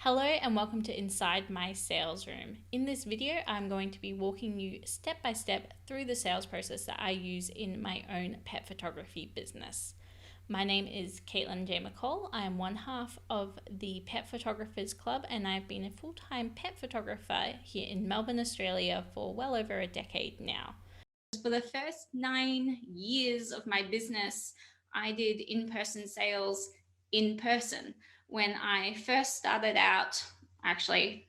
Hello and welcome to Inside My Sales Room. In this video, I'm going to be walking you step by step through the sales process that I use in my own pet photography business. My name is Caitlin J. McCall. I am one half of the Pet Photographers Club and I've been a full-time pet photographer here in Melbourne, Australia for well over a decade now. For the first 9 years of my business, I did in-person sales in person. When I first started out, actually,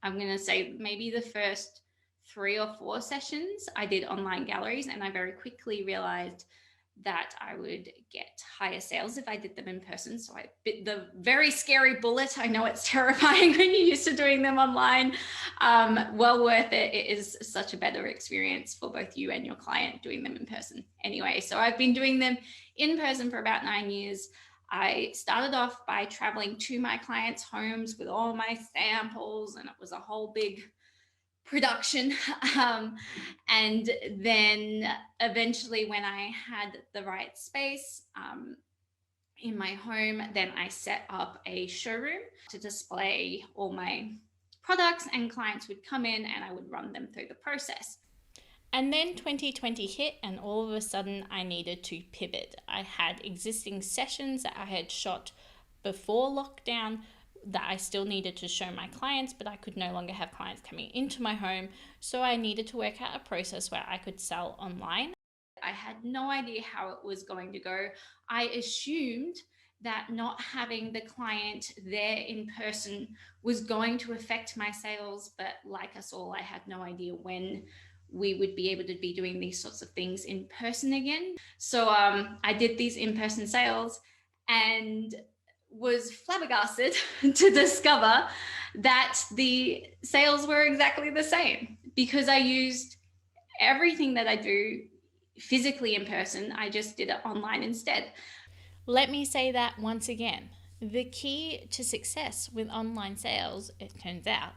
I'm going to say maybe the first 3 or 4 sessions, I did online galleries, and I very quickly realized that I would get higher sales if I did them in person. So I bit the very scary bullet. I know it's terrifying when you're used to doing them online. Well worth it. It is such a better experience for both you and your client doing them in person. Anyway, so I've been doing them in person for about 9 years. I started off by traveling to my clients' homes with all my samples, and it was a whole big production. And then eventually when I had the right space in my home, then I set up a showroom to display all my products, and clients would come in and I would run them through the process. And then 2020 hit and all of a sudden I needed to pivot. I had existing sessions that I had shot before lockdown that I still needed to show my clients, but I could no longer have clients coming into my home. So I needed to work out a process where I could sell online. I had no idea how it was going to go. I assumed that not having the client there in person was going to affect my sales, but like us all, I had no idea when we would be able to be doing these sorts of things in person again. So I did these in-person sales and was flabbergasted to discover that the sales were exactly the same, because I used everything that I do physically in person. I just did it online instead. Let me say that once again. The key to success with online sales, it turns out,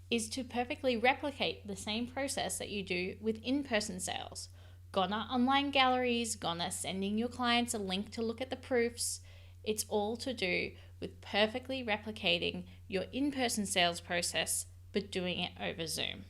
is to perfectly replicate the same process that you do with in-person sales. Gonna online galleries, gonna sending your clients a link to look at the proofs. It's all to do with perfectly replicating your in-person sales process, but doing it over Zoom.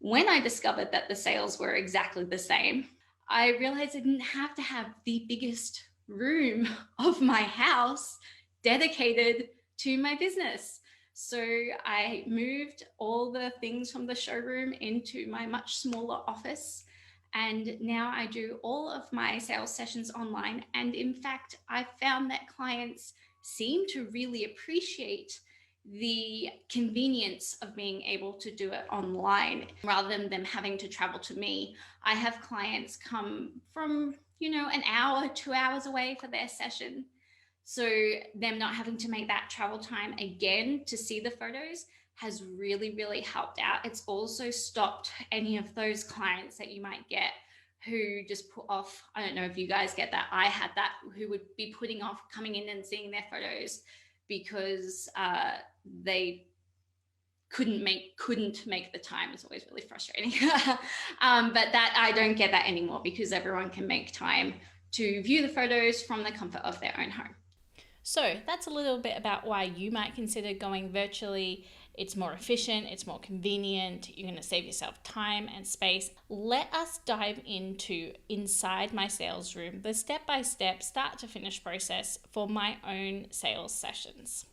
When I discovered that the sales were exactly the same, I realized I didn't have to have the biggest room of my house dedicated to my business. So I moved all the things from the showroom into my much smaller office. And now I do all of my sales sessions online. And in fact, I found that clients seem to really appreciate the convenience of being able to do it online rather than them having to travel to me. I have clients come from, an hour, 2 hours away for their session. So them not having to make that travel time again to see the photos has really, really helped out. It's also stopped any of those clients that you might get who just put off, I don't know if you guys get that, I had that, who would be putting off coming in and seeing their photos because they couldn't make the time. It's always really frustrating. But that I don't get that anymore, because everyone can make time to view the photos from the comfort of their own home. So that's a little bit about why you might consider going virtually. It's more efficient, it's more convenient, you're going to save yourself time and space. Let us dive into Inside My Sales Room, the step-by-step, start to finish process for my own sales sessions.